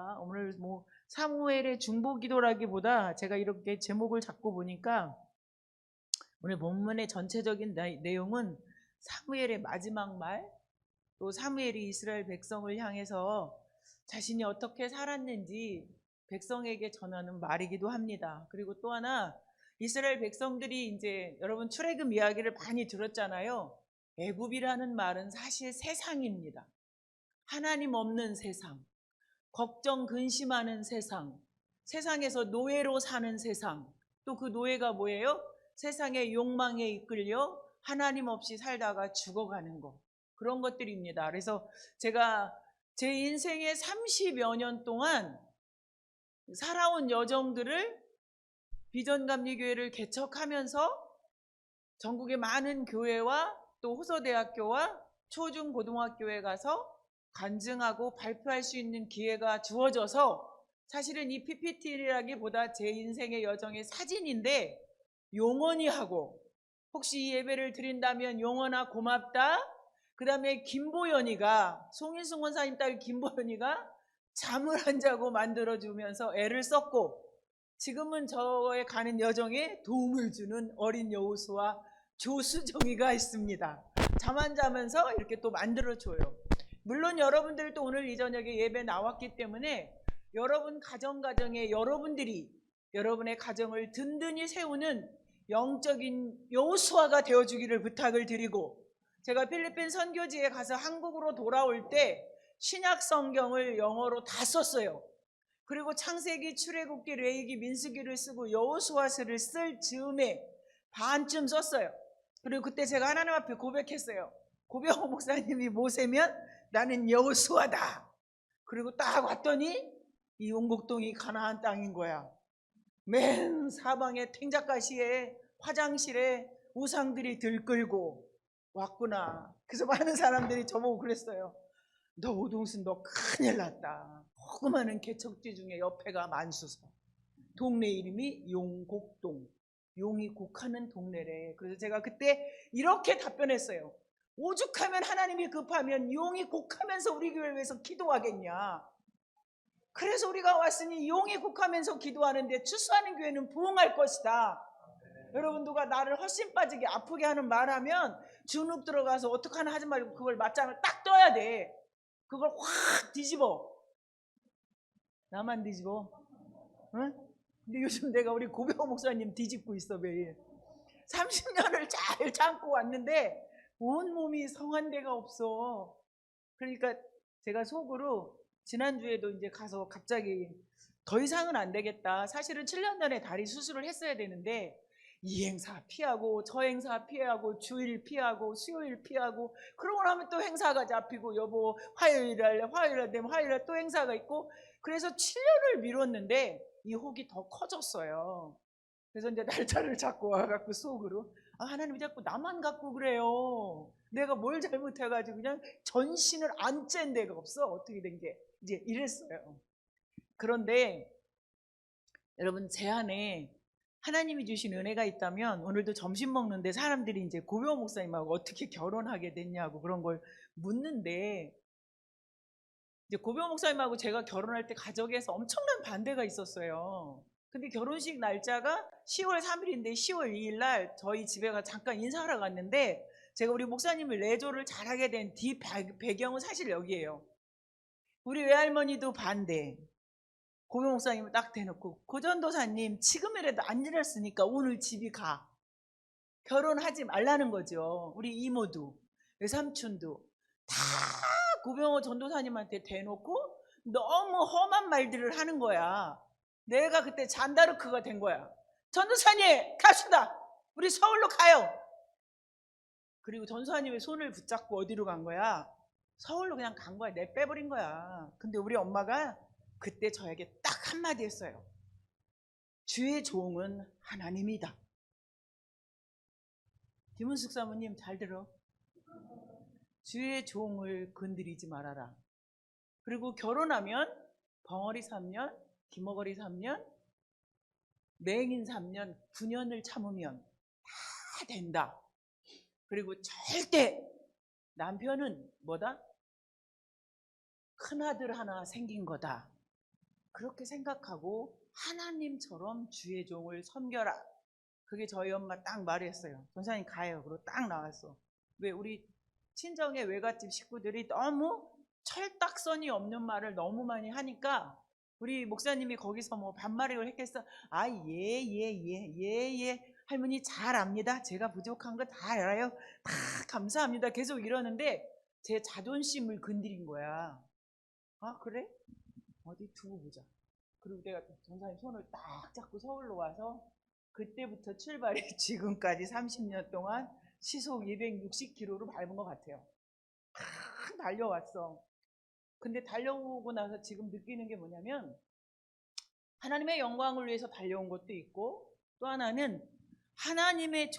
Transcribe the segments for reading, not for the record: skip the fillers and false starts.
합니다. 오늘 뭐 사무엘의 중보기도라기보다 제가 이렇게 제목을 잡고 보니까 오늘 본문의 전체적인 내용은 사무엘의 마지막 말, 또 사무엘이 이스라엘 백성을 향해서 자신이 어떻게 살았는지 백성에게 전하는 말이기도 합니다. 그리고 또 하나, 이스라엘 백성들이 이제 여러분 출애굽 이야기를 많이 들었잖아요. 애굽이라는 말은 사실 세상입니다. 하나님 없는 세상, 걱정 근심하는 세상, 세상에서 노예로 사는 세상, 또 그 노예가 뭐예요? 세상의 욕망에 이끌려 하나님 없이 살다가 죽어가는 것, 그런 것들입니다. 그래서 제가 제 인생의 30여 년 동안 살아온 여정들을 비전감리교회를 개척하면서 전국의 많은 교회와 또 호서대학교와 초중고등학교에 가서 간증하고 발표할 수 있는 기회가 주어져서 사실은 이 PPT라기보다 제 인생의 여정의 사진인데, 용원이 하고, 혹시 이 예배를 드린다면 용원아 고맙다. 그 다음에 김보연이가, 송인승 원사님 딸 김보연이가 잠을 안 자고 만들어주면서 애를 썼고, 지금은 저의 가는 여정에 도움을 주는 어린 여호수아 조수정이가 있습니다. 잠 안 자면서 이렇게 또 만들어줘요. 물론 여러분들도 오늘 이 저녁에 예배 나왔기 때문에 여러분 가정에 여러분들이 여러분의 가정을 든든히 세우는 영적인 여호수아가 되어주기를 부탁을 드리고, 제가 필리핀 선교지에 가서 한국으로 돌아올 때 신약 성경을 영어로 다 썼어요. 그리고 창세기, 출애굽기, 레위기, 민수기를 쓰고 여호수아서를 쓸 즈음에 반쯤 썼어요. 그리고 그때 제가 하나님 앞에 고백했어요. 고병호 목사님이 모세면 나는 여호수아다. 그리고 딱 왔더니 이 용곡동이 가나안 땅인 거야. 맨 사방에 탱자가시에 화장실에 우상들이 들끓고 왔구나. 그래서 많은 사람들이 저보고 그랬어요. 너 오동순 너 큰일 났다. 조그마한 개척지 중에 옆에가 만수서. 동네 이름이 용곡동. 용이 곡하는 동네래. 그래서 제가 그때 이렇게 답변했어요. 오죽하면 하나님이 급하면 용이 곡하면서 우리 교회를 위해서 기도하겠냐. 그래서 우리가 왔으니 용이 곡하면서 기도하는데 출소하는 교회는 부흥할 것이다. 여러분, 누가 나를 헛심 빠지게 아프게 하는 말하면 주눅 들어가서 어떡하나 하지 말고 그걸 맞짱을 딱 떠야 돼. 그걸 확 뒤집어. 나만 뒤집어? 응? 근데 요즘 내가 우리 고병호 목사님 뒤집고 있어 매일. 30년을 잘 참고 왔는데 온몸이 성한 데가 없어. 그러니까 제가 속으로 지난주에도 이제 가서 갑자기 더 이상은 안 되겠다. 사실은 7년 전에 다리 수술을 했어야 되는데 이 행사 피하고 저 행사 피하고 주일 피하고 수요일 피하고, 그러고 나면 또 행사가 잡히고 여보 화요일날 되면 화요일날 또 행사가 있고, 그래서 7년을 미뤘는데 이 혹이 더 커졌어요. 그래서 이제 날짜를 잡고 와갖고 속으로 하나님 자꾸 나만 갖고 그래요. 내가 뭘 잘못해가지고 그냥 전신을 안 짠 데가 없어. 어떻게 된 게 이제 이랬어요. 그런데 여러분, 제 안에 하나님이 주신 은혜가 있다면 오늘도 점심 먹는데 사람들이 이제 고병호 목사님하고 어떻게 결혼하게 됐냐고 그런 걸 묻는데, 이제 고병호 목사님하고 제가 결혼할 때 가족에서 엄청난 반대가 있었어요. 근데 결혼식 날짜가 10월 3일인데 10월 2일 날 저희 집에 가 잠깐 인사하러 갔는데, 제가 우리 목사님을 내조를 잘하게 된 뒤 배경은 사실 여기에요. 우리 외할머니도 반대. 고병호 목사님을 딱 대놓고 고전도사님 지금이라도 안 일했으니까 오늘 집이 가. 결혼하지 말라는 거죠. 우리 이모도 외삼촌도 다 고병호 전도사님한테 대놓고 너무 험한 말들을 하는 거야. 내가 그때 잔다르크가 된 거야. 전도사님 갑시다. 우리 서울로 가요. 그리고 전도사님의 손을 붙잡고 어디로 간 거야? 서울로 그냥 간 거야. 내빼버린 거야. 근데 우리 엄마가 그때 저에게 딱 한마디 했어요. 주의 종은 하나님이다. 김은숙 사모님 잘 들어. 주의 종을 건드리지 말아라. 그리고 결혼하면 벙어리 3년, 기머거리 3년, 맹인 3년, 9년을 참으면 다 된다. 그리고 절대 남편은 뭐다? 큰아들 하나 생긴 거다. 그렇게 생각하고 하나님처럼 주의 종을 섬겨라. 그게 저희 엄마 딱 말했어요. 전사님 가요. 그리고 딱 나왔어. 왜 우리 친정의 외갓집 식구들이 너무 철딱선이 없는 말을 너무 많이 하니까 우리 목사님이 거기서 뭐 반말을 했겠어. 아, 예. 할머니 잘 압니다. 제가 부족한 거 다 알아요. 다 감사합니다. 계속 이러는데 제 자존심을 건드린 거야. 아, 그래? 어디 두고 보자. 그리고 내가 전사님 손을 딱 잡고 서울로 와서 그때부터 출발이 지금까지 30년 동안 시속 260km로 밟은 것 같아요. 막 달려왔어. 근데 달려오고 나서 지금 느끼는 게 뭐냐면 하나님의 영광을 위해서 달려온 것도 있고 또 하나는 하나님의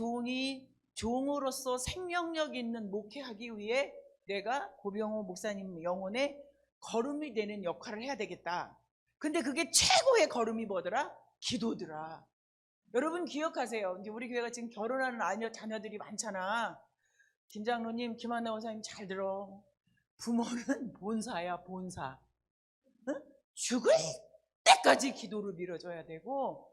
종으로서 생명력 있는 목회하기 위해 내가 고병호 목사님 영혼의 걸음이 되는 역할을 해야 되겠다. 근데 그게 최고의 걸음이 뭐더라? 기도더라. 여러분 기억하세요. 이제 우리 교회가 지금 결혼하는 자녀들이 많잖아. 김장로님, 김한나 원사님 잘 들어. 부모는 본사야, 본사. 응? 죽을 때까지 기도를 밀어줘야 되고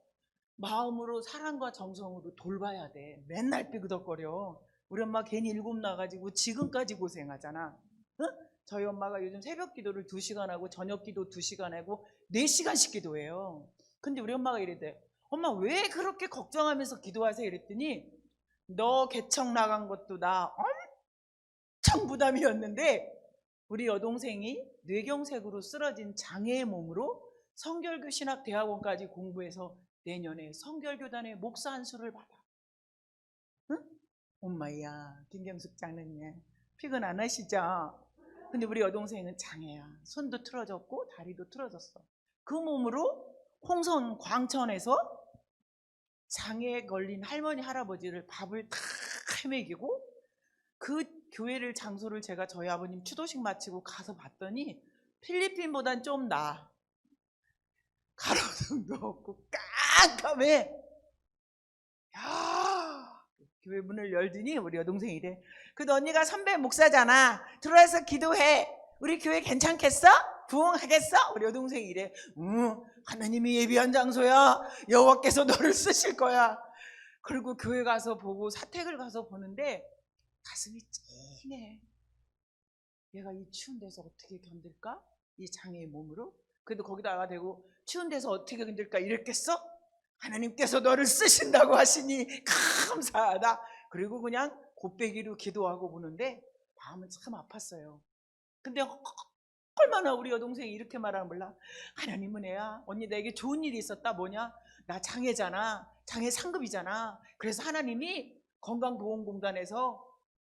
마음으로 사랑과 정성으로 돌봐야 돼. 맨날 삐그덕거려. 우리 엄마 괜히 일곱 나가지고 지금까지 고생하잖아. 응? 저희 엄마가 요즘 새벽 기도를 2시간 하고 저녁 기도 2시간 하고 4시간씩 기도해요. 근데 우리 엄마가 이랬대. 엄마 왜 그렇게 걱정하면서 기도하세요? 이랬더니 너 개척 나간 것도 나 엄청 부담이었는데 우리 여동생이 뇌경색으로 쓰러진 장애의 몸으로 성결교 신학대학원까지 공부해서 내년에 성결교단의 목사 안수를 받아. 응? 엄마야, 김경숙 장로님 피곤 안 하시죠? 근데 우리 여동생은 장애야. 손도 틀어졌고 다리도 틀어졌어. 그 몸으로 홍성 광천에서 장애에 걸린 할머니 할아버지를 밥을 다 헤매기고 그 교회를 장소를 제가 저희 아버님 추도식 마치고 가서 봤더니 필리핀보단 좀 나아. 가로등도 없고 깜깜해. 야, 교회 문을 열더니 우리 여동생이 이래. 그래도 언니가 선배 목사잖아. 들어와서 기도해. 우리 교회 괜찮겠어? 부흥하겠어? 우리 여동생이 이래. 하나님이 예비한 장소야. 여호와께서 너를 쓰실 거야. 그리고 교회 가서 보고 사택을 가서 보는데 가슴이 찡해. 얘가 이 추운 데서 어떻게 견딜까? 이 장애의 몸으로. 그래도 거기다가 대고 추운 데서 어떻게 견딜까 이랬겠어? 하나님께서 너를 쓰신다고 하시니 감사하다. 그리고 그냥 곱배기로 기도하고 보는데 마음은 참 아팠어요. 근데 얼마나 우리 여동생이 이렇게 말하는 몰라. 하나님은 애야. 언니 내게 좋은 일이 있었다. 뭐냐? 나 장애잖아. 장애 상급이잖아. 그래서 하나님이 건강보험공단에서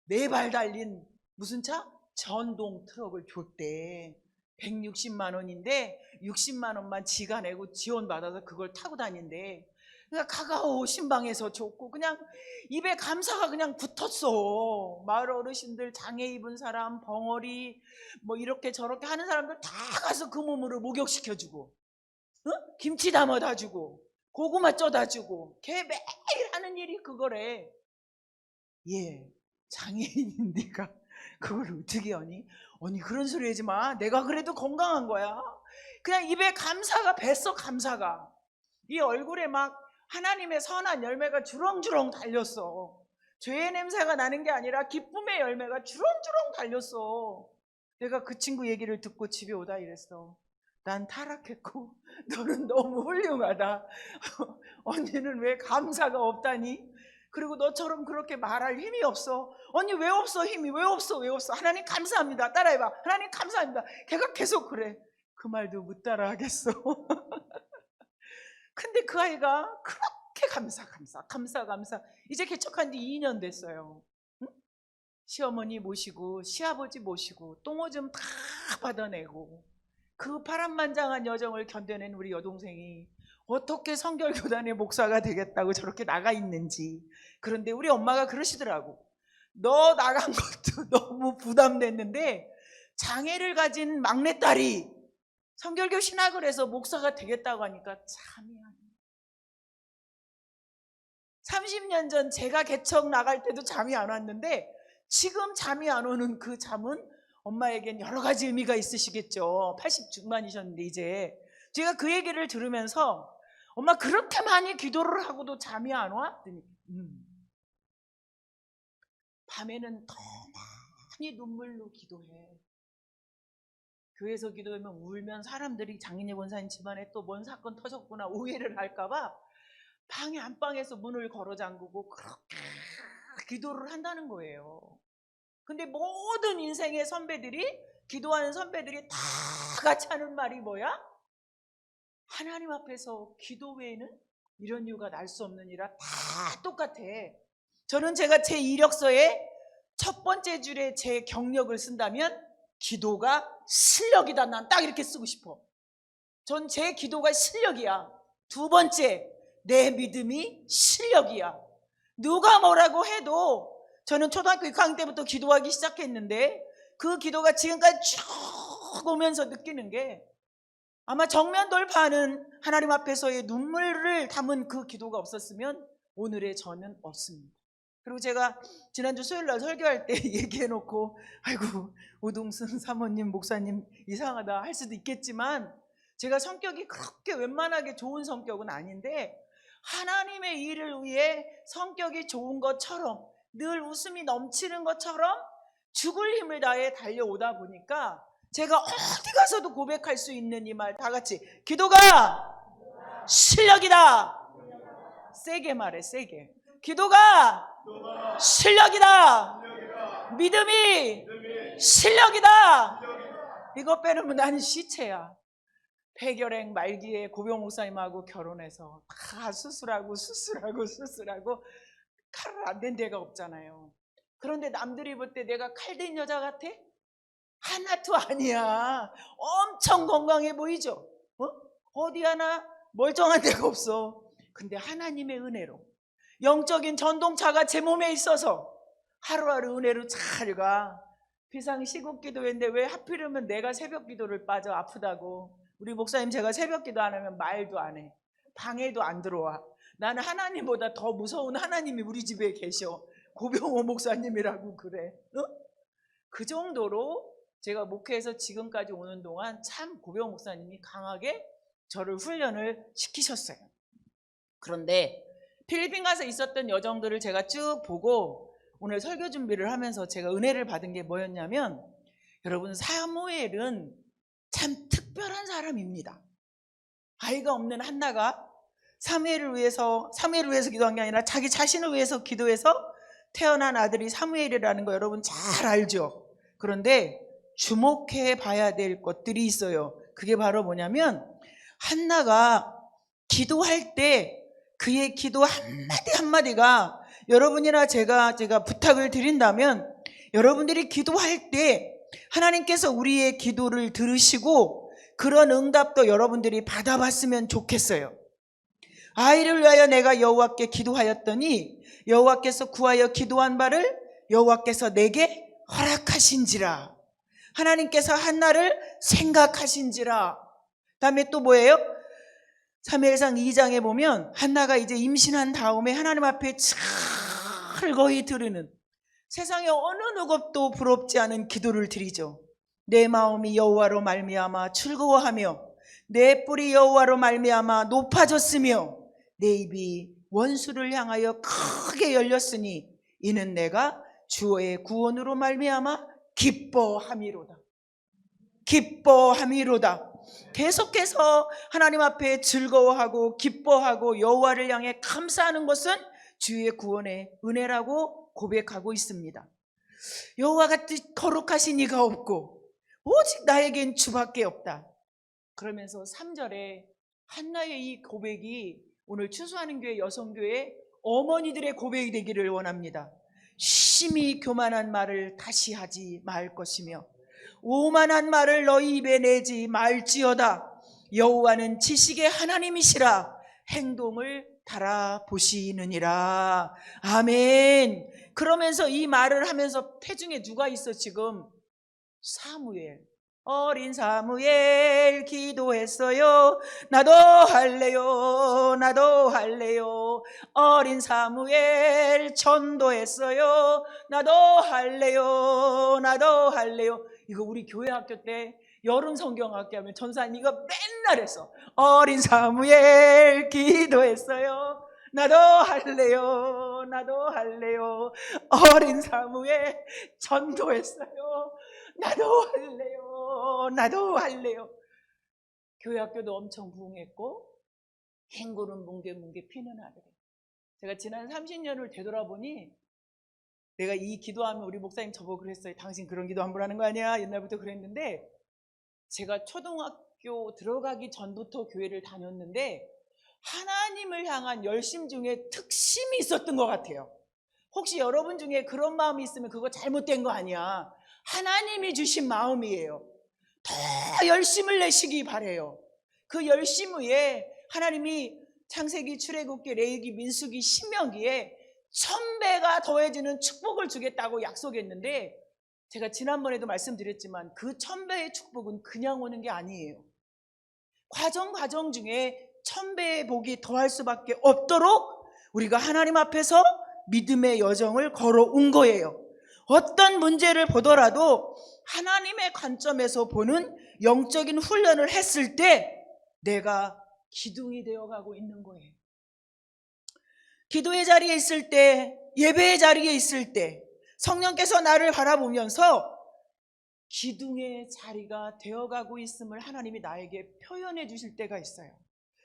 4발 달린 무슨 차? 전동 트럭을 줬대. 160만 원인데 60만 원만 지가 내고 지원받아서 그걸 타고 다닌대. 그러니까 카카오 신방에서 줬고 그냥 입에 감사가 그냥 붙었어. 마을 어르신들, 장애 입은 사람, 벙어리 뭐 이렇게 저렇게 하는 사람들 다 가서 그 몸으로 목욕시켜주고 김치 담아다 주고 고구마 쪄다 주고 걔 매일 하는 일이 그거래. 예, 장애인인 네가 그걸 어떻게 하니? 언니 그런 소리 하지 마. 내가 그래도 건강한 거야. 그냥 입에 감사가 뱄어. 감사가 이 얼굴에 막 하나님의 선한 열매가 주렁주렁 달렸어. 죄의 냄새가 나는 게 아니라 기쁨의 열매가 주렁주렁 달렸어. 내가 그 친구 얘기를 듣고 집에 오다 이랬어. 난 타락했고 너는 너무 훌륭하다. 언니는 왜 감사가 없다니? 그리고 너처럼 그렇게 말할 힘이 없어. 언니 왜 없어? 힘이 왜 없어? 왜 없어? 하나님 감사합니다. 따라해봐. 하나님 감사합니다. 걔가 계속 그래. 그 말도 못 따라 하겠어. 근데 그 아이가 그렇게 감사. 이제 개척한 지 2년 됐어요. 응? 시어머니 모시고 시아버지 모시고 똥오줌 다 받아내고 그 파란만장한 여정을 견뎌낸 우리 여동생이 어떻게 성결교단의 목사가 되겠다고 저렇게 나가 있는지. 그런데 우리 엄마가 그러시더라고. 너 나간 것도 너무 부담됐는데 장애를 가진 막내딸이 성결교 신학을 해서 목사가 되겠다고 하니까 참이 안 와. 30년 전 제가 개척 나갈 때도 잠이 안 왔는데 지금 잠이 안 오는 그 잠은 엄마에겐 여러 가지 의미가 있으시겠죠. 80 중반이셨는데 이제 제가 그 얘기를 들으면서 엄마 그렇게 많이 기도를 하고도 잠이 안 와? 그랬더니 밤에는 더 많이 눈물로 기도해. 교회에서 기도하면 울면 사람들이 장인의 권사님 집안에 또 뭔 사건 터졌구나 오해를 할까봐 방에 안방에서 문을 걸어 잠그고 그렇게 기도를 한다는 거예요. 근데 모든 인생의 선배들이, 기도하는 선배들이 다 같이 하는 말이 뭐야? 하나님 앞에서 기도 외에는 이런 이유가 날 수 없느니라. 다 똑같아. 저는 제가 제 이력서에 첫 번째 줄에 제 경력을 쓴다면 기도가 실력이다. 난 딱 이렇게 쓰고 싶어. 전 제 기도가 실력이야. 두 번째, 내 믿음이 실력이야. 누가 뭐라고 해도 저는 초등학교 6학년 때부터 기도하기 시작했는데 그 기도가 지금까지 쭉 오면서 느끼는 게 아마 정면 돌파하는 하나님 앞에서의 눈물을 담은 그 기도가 없었으면 오늘의 저는 없습니다. 그리고 제가 지난주 수요일날 설교할 때 얘기해놓고 아이고 오동순 사모님 목사님 이상하다 할 수도 있겠지만 제가 성격이 그렇게 웬만하게 좋은 성격은 아닌데 하나님의 일을 위해 성격이 좋은 것처럼 늘 웃음이 넘치는 것처럼 죽을 힘을 다해 달려오다 보니까 제가 어디 가서도 고백할 수 있는 이 말 다 같이 기도가 실력이다. 세게 말해, 세게. 기도가 실력이다. 믿음이 실력이다. 이거 빼놓으면 나는 시체야. 폐결핵 말기에 고병 목사님하고 결혼해서 다 수술하고 칼을 안 댄 데가 없잖아요. 그런데 남들이 볼 때 내가 칼댄 여자 같아? 하나도 아니야. 엄청 건강해 보이죠? 어디 하나 멀쩡한 데가 없어. 근데 하나님의 은혜로 영적인 전동차가 제 몸에 있어서 하루하루 은혜로 잘 가. 비상시국 기도했는데 왜 하필이면 내가 새벽 기도를 빠져 아프다고. 우리 목사님 제가 새벽 기도 안 하면 말도 안 해. 방에도 안 들어와. 나는 하나님보다 더 무서운 하나님이 우리 집에 계셔. 고병호 목사님이라고 그래. 그 정도로 제가 목회에서 지금까지 오는 동안 참 고병호 목사님이 강하게 저를 훈련을 시키셨어요. 그런데 필리핀 가서 있었던 여정들을 제가 쭉 보고 오늘 설교 준비를 하면서 제가 은혜를 받은 게 뭐였냐면 여러분 사무엘은 참 특별한 사람입니다. 아이가 없는 한나가 사무엘을 위해서 기도한 게 아니라 자기 자신을 위해서 기도해서 태어난 아들이 사무엘이라는 거 여러분 잘 알죠? 그런데 주목해 봐야 될 것들이 있어요. 그게 바로 뭐냐면 한나가 기도할 때 그의 기도 한마디 한마디가 여러분이나 제가 부탁을 드린다면 여러분들이 기도할 때 하나님께서 우리의 기도를 들으시고 그런 응답도 여러분들이 받아봤으면 좋겠어요. 아이를 위하여 내가 여호와께 기도하였더니 여호와께서 구하여 기도한 바를 여호와께서 내게 허락하신지라. 하나님께서 한나를 생각하신지라. 다음에 또 뭐예요? 사무엘상 2장에 보면 한나가 이제 임신한 다음에 하나님 앞에 철거히 드리는 세상에 어느 누구도 부럽지 않은 기도를 드리죠. 내 마음이 여호와로 말미암아 즐거워하며 내 뿔이 여호와로 말미암아 높아졌으며 내 입이 원수를 향하여 크게 열렸으니 이는 내가 주의 구원으로 말미암아 기뻐함이로다. 기뻐함이로다. 계속해서 하나님 앞에 즐거워하고 기뻐하고 여호와를 향해 감사하는 것은 주의 구원의 은혜라고 고백하고 있습니다. 여호와 같이 거룩하신 이가 없고 오직 나에겐 주밖에 없다. 그러면서 3절에 한나의 이 고백이 오늘 추수하는 교회 여성교회 어머니들의 고백이 되기를 원합니다. 심히 교만한 말을 다시 하지 말 것이며 오만한 말을 너희 입에 내지 말지어다. 여호와는 지식의 하나님이시라 행동을 달아보시느니라. 아멘. 그러면서 이 말을 하면서 태중에 누가 있어 지금? 사무엘. 어린 사무엘 기도했어요. 나도 할래요. 나도 할래요. 어린 사무엘 전도했어요. 나도 할래요. 나도 할래요. 이거 우리 교회 학교 때 여름 성경학교 하면 전사님 이거 맨날 했어. 어린 사무엘 기도했어요. 나도 할래요. 나도 할래요. 어린 사무엘 전도했어요. 나도 할래요. 나도 할래요. 교회 학교도 엄청 부흥했고 캥거루는 뭉게뭉게 피는 하늘에. 제가 지난 30년을 되돌아보니 내가 이 기도하면 우리 목사님 저보고 그랬어요. 당신 그런 기도 함부로 하는 거 아니야? 옛날부터 그랬는데 제가 초등학교 들어가기 전부터 교회를 다녔는데 하나님을 향한 열심 중에 특심이 있었던 것 같아요. 혹시 여러분 중에 그런 마음이 있으면 그거 잘못된 거 아니야. 하나님이 주신 마음이에요. 더 열심을 내시기 바래요. 그 열심 위에 하나님이 창세기, 출애굽기, 레위기, 민수기, 신명기에 1000배가 더해지는 축복을 주겠다고 약속했는데 제가 지난번에도 말씀드렸지만 그 1000배의 축복은 그냥 오는 게 아니에요. 과정 중에 1000배의 복이 더할 수밖에 없도록 우리가 하나님 앞에서 믿음의 여정을 걸어온 거예요. 어떤 문제를 보더라도 하나님의 관점에서 보는 영적인 훈련을 했을 때 내가 기둥이 되어가고 있는 거예요. 기도의 자리에 있을 때, 예배의 자리에 있을 때 성령께서 나를 바라보면서 기둥의 자리가 되어가고 있음을 하나님이 나에게 표현해 주실 때가 있어요.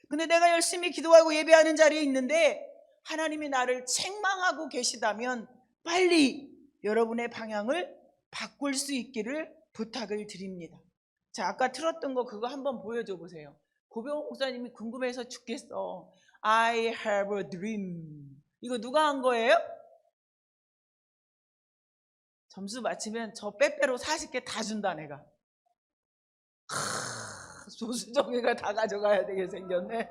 근데 내가 열심히 기도하고 예배하는 자리에 있는데 하나님이 나를 책망하고 계시다면 빨리 여러분의 방향을 바꿀 수 있기를 부탁을 드립니다. 자, 아까 틀었던 거 그거 한번 보여줘 보세요. 고병호 목사님이 궁금해서 죽겠어. I have a dream. 이거 누가 한 거예요? 점수 맞히면 저 빼빼로 40개 다 준다 내가. 소수정예가 다 가져가야 되게 생겼네.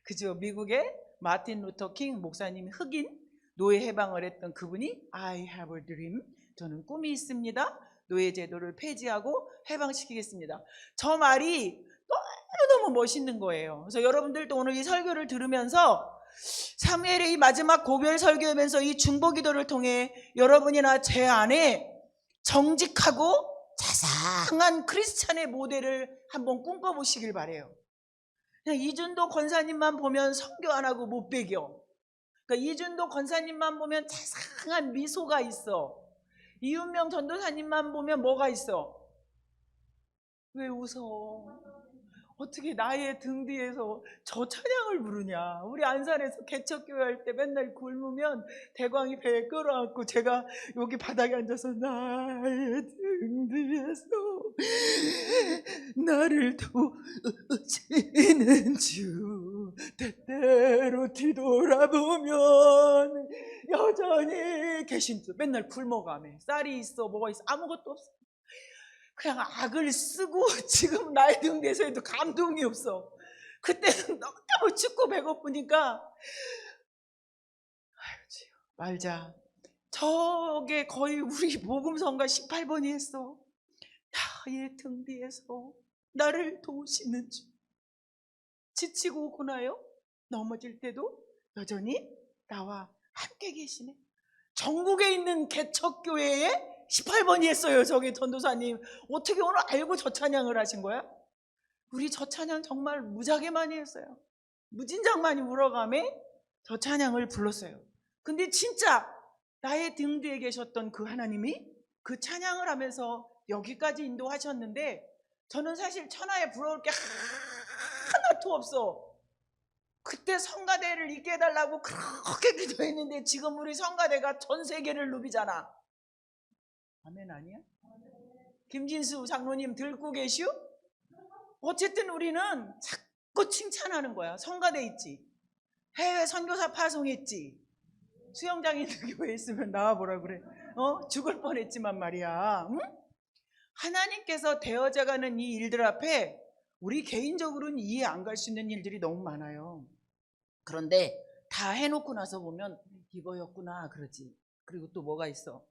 그죠? 미국의 마틴 루터 킹 목사님이 흑인 노예 해방을 했던 그분이 I have a dream. 저는 꿈이 있습니다. 노예 제도를 폐지하고 해방시키겠습니다. 저 말이 너무너무 멋있는 거예요. 그래서 여러분들도 오늘 이 설교를 들으면서 사무엘의 이 마지막 고별 설교하면서 이 중보기도를 통해 여러분이나 제 안에 정직하고 자상한 크리스찬의 모델을 한번 꿈꿔보시길 바래요. 그냥 이준도 권사님만 보면 선교 안 하고 못 배겨. 그러니까 이준도 권사님만 보면 자상한 미소가 있어. 이윤명 전도사님만 보면 뭐가 있어? 왜 웃어? 어떻게 나의 등 뒤에서 저 찬양을 부르냐. 우리 안산에서 개척교회 할 때 맨날 굶으면 대광이 배에 끌어안고 제가 여기 바닥에 앉아서 나의 등 뒤에서 나를 도우시는 주 때때로 뒤돌아보면 여전히 계신 주. 맨날 굶어가며 쌀이 있어 뭐가 있어 아무것도 없어. 그냥 악을 쓰고 지금 나의 등 뒤에서 해도 감동이 없어. 그때는 너무 춥고 배고프니까 말자. 저게 거의 우리 복음성가 18번이 했어. 나의 등 뒤에서 나를 도우시는 주. 지치고 오고나요? 넘어질 때도 여전히 나와 함께 계시네. 전국에 있는 개척교회에 18번이 했어요. 저기 전도사님 어떻게 오늘 알고 저 찬양을 하신 거야? 우리 저 찬양 정말 무지하게 많이 했어요. 무진장 많이 울어가며 저 찬양을 불렀어요. 근데 진짜 나의 등 뒤에 계셨던 그 하나님이 그 찬양을 하면서 여기까지 인도하셨는데 저는 사실 천하에 부러울 게 하나도 없어. 그때 성가대를 있게 해달라고 그렇게 기도했는데 지금 우리 성가대가 전 세계를 누비잖아. 아멘 아니야? 김진수 장로님 들고 계시오? 어쨌든 우리는 자꾸 칭찬하는 거야. 성가대 있지, 해외 선교사 파송했지, 수영장 있는 교회 있으면 나와보라 그래. 죽을 뻔했지만 말이야. 응? 하나님께서 되어져가는 이 일들 앞에 우리 개인적으로는 이해 안 갈 수 있는 일들이 너무 많아요. 그런데 다 해놓고 나서 보면 이거였구나 그러지. 그리고 또 뭐가 있어?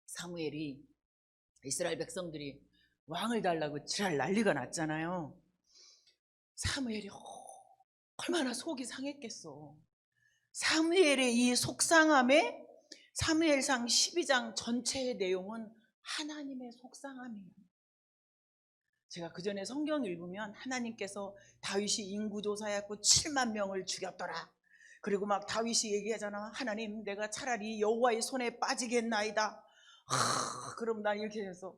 사무엘이 이스라엘 백성들이 왕을 달라고 지랄 난리가 났잖아요. 사무엘이 얼마나 속이 상했겠어. 사무엘의 이 속상함에 사무엘상 12장 전체의 내용은 하나님의 속상함이에요. 제가 그 전에 성경 읽으면 하나님께서 다윗이 인구조사해갖고 7만 명을 죽였더라. 그리고 막 다윗이 얘기하잖아. 하나님, 내가 차라리 여호와의 손에 빠지겠나이다. 그럼 난 이렇게 해서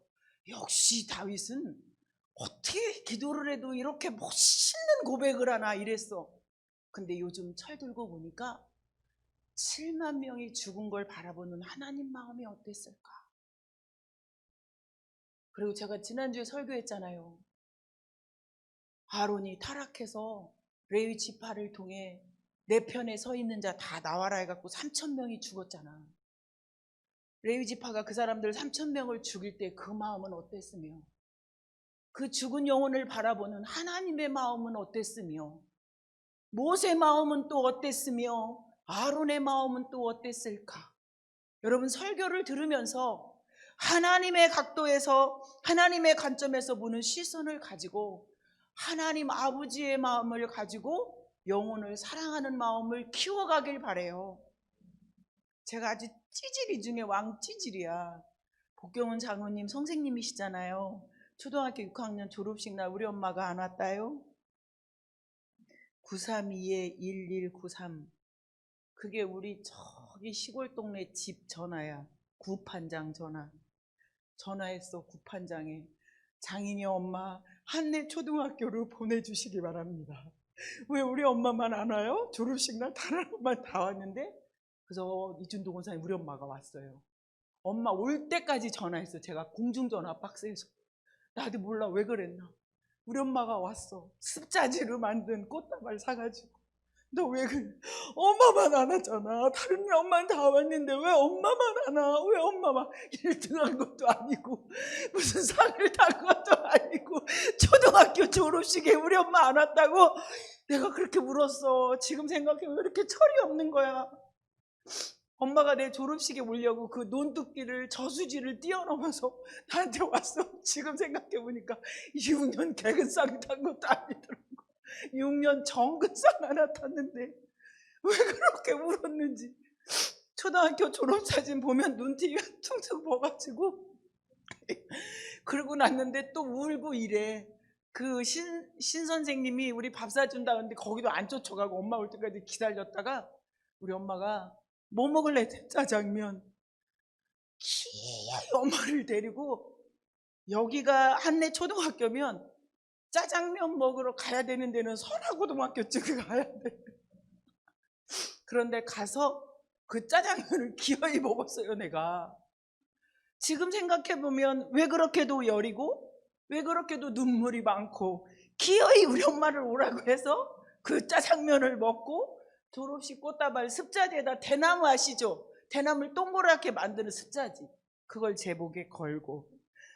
역시 다윗은 어떻게 기도를 해도 이렇게 멋있는 고백을 하나 이랬어. 근데 요즘 철들고 보니까 7만 명이 죽은 걸 바라보는 하나님 마음이 어땠을까? 그리고 제가 지난주에 설교했잖아요. 아론이 타락해서 레위 지파를 통해 내 편에 서 있는 자 다 나와라 해갖고 3천 명이 죽었잖아. 레위 지파가 그 사람들 3천 명을 죽일 때 그 마음은 어땠으며, 그 죽은 영혼을 바라보는 하나님의 마음은 어땠으며, 모세의 마음은 또 어땠으며, 아론의 마음은 또 어땠을까? 여러분, 설교를 들으면서 하나님의 각도에서, 하나님의 관점에서 보는 시선을 가지고 하나님 아버지의 마음을 가지고 영혼을 사랑하는 마음을 키워가길 바래요. 제가 아주 찌질이 중에 왕찌질이야. 복경은 장로님 선생님이시잖아요. 초등학교 6학년 졸업식 날 우리 엄마가 안 왔다요. 932-1193. 그게 우리 저기 시골 동네 집 전화야. 구판장 전화. 전화했어. 구판장에. 장인이 엄마 한내 초등학교로 보내주시기 바랍니다. 왜 우리 엄마만 안 와요? 졸업식 날 다른 엄마 다 왔는데. 그래서 이준도 권사님 우리 엄마가 왔어요. 엄마 올 때까지 전화했어. 제가 공중전화 박스에서. 나도 몰라 왜 그랬나. 우리 엄마가 왔어. 습자지로 만든 꽃다발 사가지고. 너 왜 그래? 엄마만 안 왔잖아. 다른 엄마는 다 왔는데 왜 엄마만 안 와? 왜 엄마만 1등 한 것도 아니고 무슨 상을 탄 것도 아니고 초등학교 졸업식에 우리 엄마 안 왔다고 내가 그렇게 울었어. 지금 생각해보면 왜 이렇게 철이 없는 거야. 엄마가 내 졸업식에 오려고 그 논두끼를 저수지를 뛰어넘어서 나한테 왔어. 지금 생각해보니까 6년 개근상 탄 것도 아니더라고. 6년 정근상 하나 탔는데 왜 그렇게 울었는지. 초등학교 졸업사진 보면 눈티가 퉁퉁 부어가지고 그러고 났는데 또 울고 이래. 그 신 선생님이 우리 밥 사준다는데 거기도 안 쫓아가고 엄마 올 때까지 기다렸다가 우리 엄마가 뭐 먹을래? 짜장면. 기어이 엄마를 데리고, 여기가 한내 초등학교면 짜장면 먹으러 가야 되는 데는 선화고등학교쯤에 가야 돼. 그런데 가서 그 짜장면을 기어이 먹었어요. 내가 지금 생각해보면 왜 그렇게도 여리고 왜 그렇게도 눈물이 많고 기어이 우리 엄마를 오라고 해서 그 짜장면을 먹고 졸업식 꽃다발 습자지에다 대나무 아시죠? 대나무를 동그랗게 만드는 습자지, 그걸 제 목에 걸고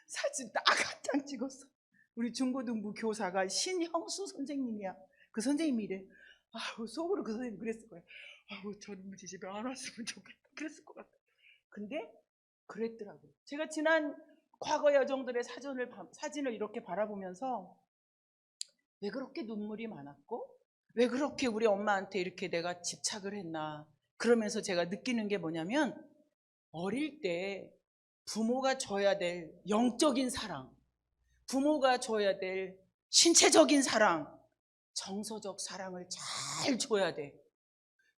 사진 딱 한 장 찍었어. 우리 중고등부 교사가 신형수 선생님이야. 그 선생님이 이래. 아우, 속으로 그 선생님 그랬을 거야. 아우, 저는 우리 집에 안 왔으면 좋겠다. 그랬을 것 같아. 근데 그랬더라고요. 제가 지난 과거 여정들의 사진을 이렇게 바라보면서 왜 그렇게 눈물이 많았고 왜 그렇게 우리 엄마한테 이렇게 내가 집착을 했나, 그러면서 제가 느끼는 게 뭐냐면, 어릴 때 부모가 줘야 될 영적인 사랑, 부모가 줘야 될 신체적인 사랑, 정서적 사랑을 잘 줘야 돼.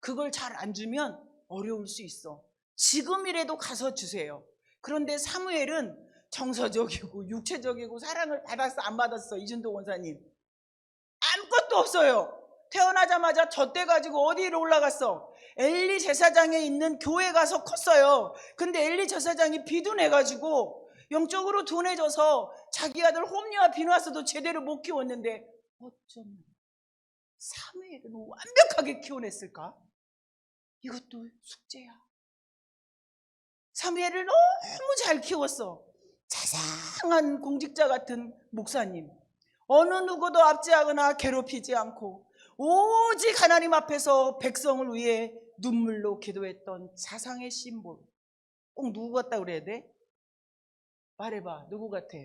그걸 잘 안 주면 어려울 수 있어. 지금이라도 가서 주세요. 그런데 사무엘은 정서적이고 육체적이고 사랑을 받았어 안 받았어? 이준도 원사님 아무것도 없어요. 태어나자마자 젖대가지고 어디로 올라갔어? 엘리 제사장에 있는 교회 가서 컸어요. 근데 엘리 제사장이 비둔해가지고 영적으로 둔해져서 자기 아들 홈리와 비누아스도 제대로 못 키웠는데 어쩜 사무엘은 완벽하게 키워냈을까? 이것도 숙제야. 사무엘을 너무 잘 키웠어. 자상한 공직자 같은 목사님, 어느 누구도 압제하거나 괴롭히지 않고 오직 하나님 앞에서 백성을 위해 눈물로 기도했던 자상의 심볼. 꼭 누구 같다 그래야 돼? 말해봐, 누구 같아?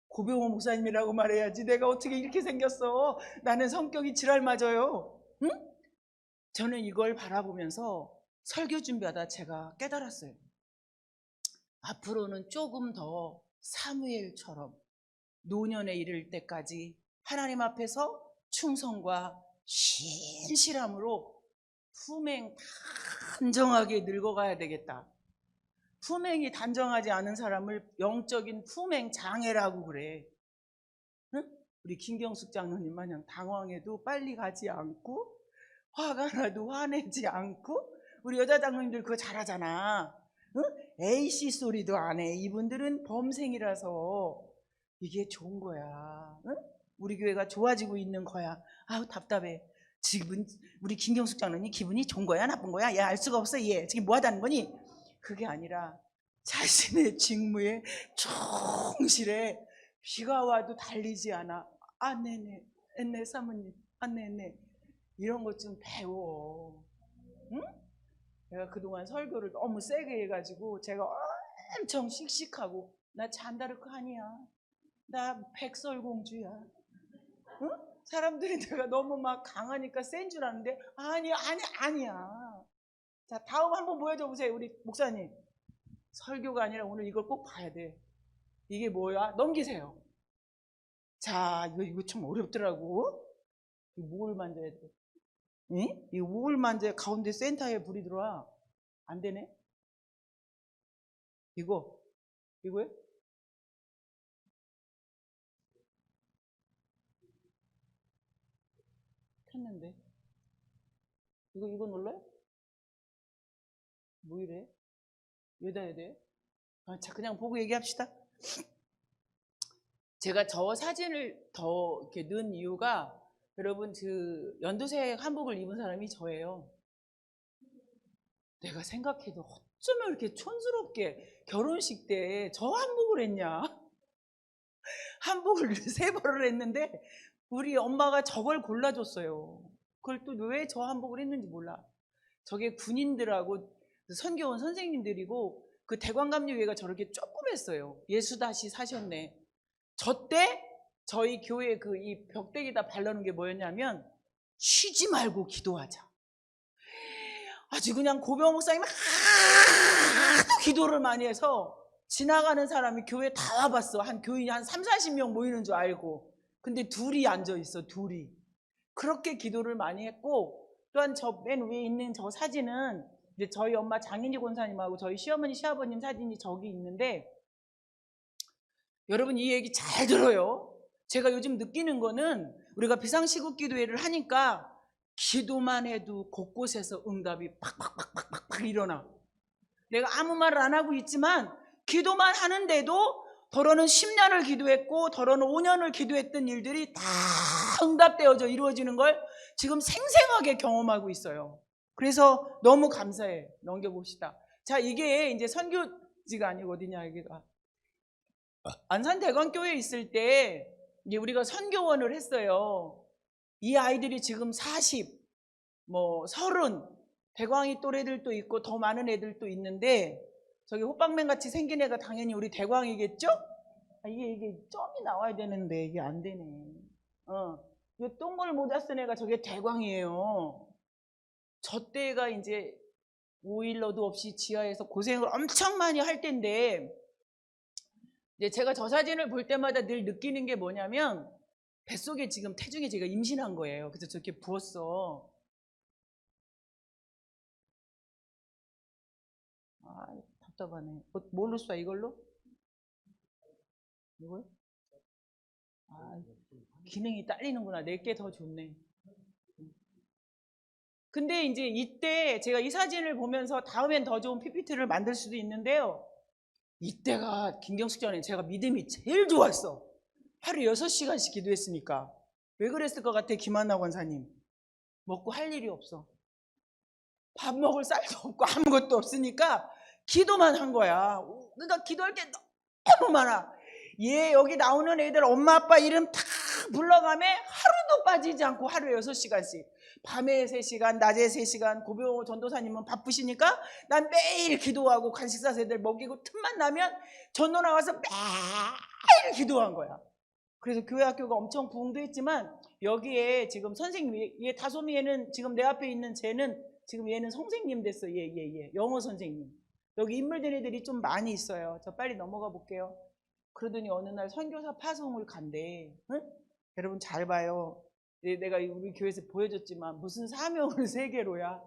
고병호 목사님이라고 말해야지. 내가 어떻게 이렇게 생겼어? 나는 성격이 지랄 맞아요. 응? 저는 이걸 바라보면서 설교 준비하다 제가 깨달았어요. 앞으로는 조금 더 사무엘처럼 노년에 이를 때까지 하나님 앞에서 충성과 신실함으로 품행 단정하게 늙어가야 되겠다. 품행이 단정하지 않은 사람을 영적인 품행 장애라고 그래. 응? 우리 김경숙 장로님 마냥 당황해도 빨리 가지 않고, 화가 나도 화내지 않고, 우리 여자 장로님들 그거 잘하잖아. 응? A씨 소리도 안 해. 이분들은 범생이라서 이게 좋은 거야. 응? 우리 교회가 좋아지고 있는 거야. 아우 답답해. 지금 우리 김경숙 장로님 기분이 좋은 거야 나쁜 거야? 얘 알 수가 없어. 얘 지금 뭐 하다는 거니? 그게 아니라 자신의 직무에 충실해. 비가 와도 달리지 않아. 아 네네 네 사모님 아 네네 이런 것 좀 배워. 응? 내가 그동안 설교를 너무 세게 해가지고 제가 엄청 씩씩하고 나 잔다르크 아니야. 나 백설공주야. 응? 사람들이 내가 너무 막 강하니까 센 줄 아는데 아니야. 자 다음 한번 보여줘 보세요. 우리 목사님 설교가 아니라 오늘 이걸 꼭 봐야 돼. 이게 뭐야? 넘기세요. 자 이거 참 어렵더라고. 이 목을 만져야 돼. 응? 이 목을 만져야 가운데 센터에 불이 들어와. 안 되네. 이거요? 켰는데 이거 눌러요? 뭐 이래? 여기다 해야 돼? 아, 자 그냥 보고 얘기합시다. 제가 저 사진을 더 이렇게 넣은 이유가 여러분 그 연두색 한복을 입은 사람이 저예요. 내가 생각해도 어쩌면 이렇게 촌스럽게 결혼식 때 저 한복을 했냐? 한복을 3벌을 했는데 우리 엄마가 저걸 골라줬어요. 그걸 또 왜 저 한복을 했는지 몰라. 저게 군인들하고 선교 온 선생님들이고 그 대관감리회가 저렇게 조그맸어요. 예수 다시 사셨네. 저 때 저희 교회 그 이 벽대기다 바르는 게 뭐였냐면 쉬지 말고 기도하자. 아주 그냥 고병 목사님이 하도 기도를 많이 해서 지나가는 사람이 교회 다 와봤어. 한 교인이 한 3, 40명 모이는 줄 알고. 근데 둘이 앉아있어. 둘이. 그렇게 기도를 많이 했고 또한 저 맨 위에 있는 저 사진은 이제 저희 엄마 장인지 권사님하고 저희 시어머니 시아버님 사진이 저기 있는데 여러분 이 얘기 잘 들어요. 제가 요즘 느끼는 거는 우리가 비상시국 기도회를 하니까 기도만 해도 곳곳에서 응답이 팍팍팍팍팍 일어나. 내가 아무 말을 안 하고 있지만 기도만 하는데도 더러는 10년을 기도했고 더러는 5년을 기도했던 일들이 다 응답되어져 이루어지는 걸 지금 생생하게 경험하고 있어요. 그래서 너무 감사해. 넘겨봅시다. 자 이게 이제 선교지가 아니고 어디냐 여기가 안산대관교회에 있을 때 이제 우리가 선교원을 했어요. 이 아이들이 지금 40, 뭐 30, 대광이 또래들도 있고 더 많은 애들도 있는데 저기 호빵맨 같이 생긴 애가 당연히 우리 대광이겠죠? 아, 이게 점이 나와야 되는데 이게 안 되네. 이 똥걸 모자 쓴 애가 저게 대광이에요. 저 때가 이제 오일러도 없이 지하에서 고생을 엄청 많이 할 텐데 이제 제가 저 사진을 볼 때마다 늘 느끼는 게 뭐냐면 뱃속에 지금 태중에 제가 임신한 거예요. 그래서 저렇게 부었어. 아 답답하네. 뭘로 쏴 이걸로? 이걸? 아 기능이 딸리는구나. 내게 더 좋네. 근데 이제 이때 제가 이 사진을 보면서 다음엔 더 좋은 PPT를 만들 수도 있는데요. 이때가 김경숙 전에 제가 믿음이 제일 좋았어. 하루 6시간씩 기도했으니까. 왜 그랬을 것 같아 김한나 권사님? 먹고 할 일이 없어. 밥 먹을 쌀도 없고 아무것도 없으니까 기도만 한 거야. 그러니까 기도할 게 너무 많아. 얘 여기 나오는 애들 엄마 아빠 이름 다 불러가며 하루도 빠지지 않고 하루에 6시간씩 밤에 3시간 낮에 3시간 고병호 전도사님은 바쁘시니까 난 매일 기도하고 간식 사서 애들 먹이고 틈만 나면 전도 나와서 매일 기도한 거야. 그래서 교회 학교가 엄청 부흥도 했지만 여기에 지금 선생님 얘 다솜이에는 지금 내 앞에 있는 쟤는 지금 얘는 선생님 됐어. 얘. 영어 선생님. 여기 인물된 애들이 좀 많이 있어요. 저 빨리 넘어가 볼게요. 그러더니 어느 날 선교사 파송을 간대. 응? 여러분 잘 봐요. 내가 우리 교회에서 보여줬지만 무슨 사명을 세계로야.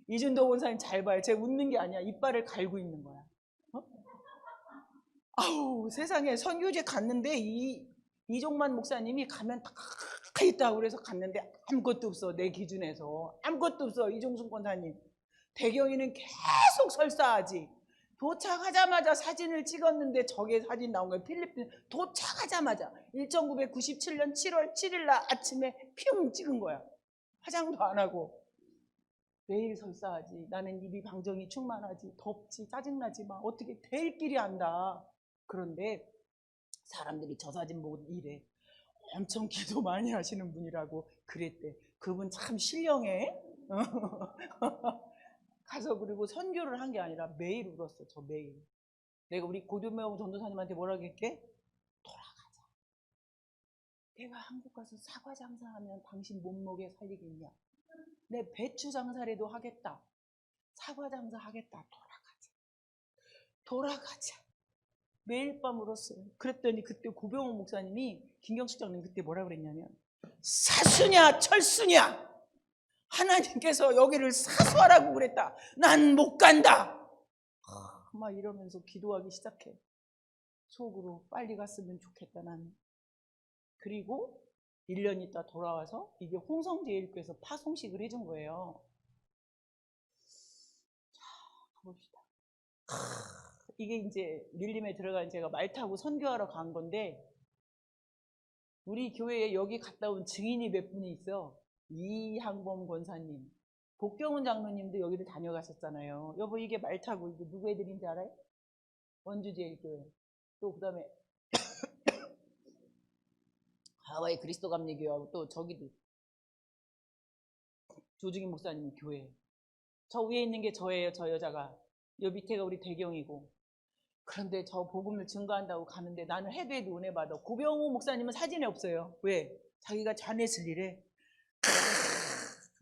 이준도 원사님 잘 봐요. 제가 웃는 게 아니야. 이빨을 갈고 있는 거야. 어? 아우 세상에 선교제 갔는데 이종만 목사님이 가면 다 있다고 그래서 갔는데 아무것도 없어. 내 기준에서 아무것도 없어. 이종순 권사님 대경이는 계속 설사하지. 도착하자마자 사진을 찍었는데 저게 사진 나온 거예요. 필리핀 도착하자마자 1997년 7월 7일 날 아침에 퓨 찍은 거야. 화장도 안 하고. 매일 설사하지. 나는 입이 방정이 충만하지. 덥지. 짜증나지 마. 어떻게 될 길이 안다. 그런데 사람들이 저 사진 보고 이래. 엄청 기도 많이 하시는 분이라고 그랬대. 그분 참 신령해. 가서 그리고 선교를 한 게 아니라 매일 울었어. 저 매일. 내가 우리 고두명 전도사님한테 뭐라고 했게? 돌아가자. 내가 한국 가서 사과 장사하면 당신 몸무게 살리겠냐? 내 배추 장사라도 하겠다. 사과 장사 하겠다. 돌아가자. 매일 밤 울었어요. 그랬더니 그때 고병호 목사님이 김경식 장님 그때 뭐라 그랬냐면 사수냐 철수냐 하나님께서 여기를 사수하라고 그랬다. 난 못 간다. 막 이러면서 기도하기 시작해. 속으로 빨리 갔으면 좋겠다 나는. 그리고 1년 있다 돌아와서 이게 홍성제일교에서 파송식을 해준 거예요. 자, 가봅시다. 이게 이제 밀림에 들어간 제가 말 타고 선교하러 간 건데 우리 교회에 여기 갔다 온 증인이 몇 분이 있어. 이항범 권사님, 복경훈 장로님도 여기를 다녀가셨잖아요. 여보 이게 말 타고 이게 누구 애들인지 알아요? 원주제일교회. 또 그 다음에 하와이 그리스도 감리교회하고 또 저기도 조중희 목사님 교회. 저 위에 있는 게 저예요. 저 여자가. 요 밑에가 우리 대경이고. 그런데 저 복음을 증거한다고 가는데 나는 해도 은혜 받아. 고병호 목사님은 사진이 없어요. 왜? 자기가 자네 쓸 일에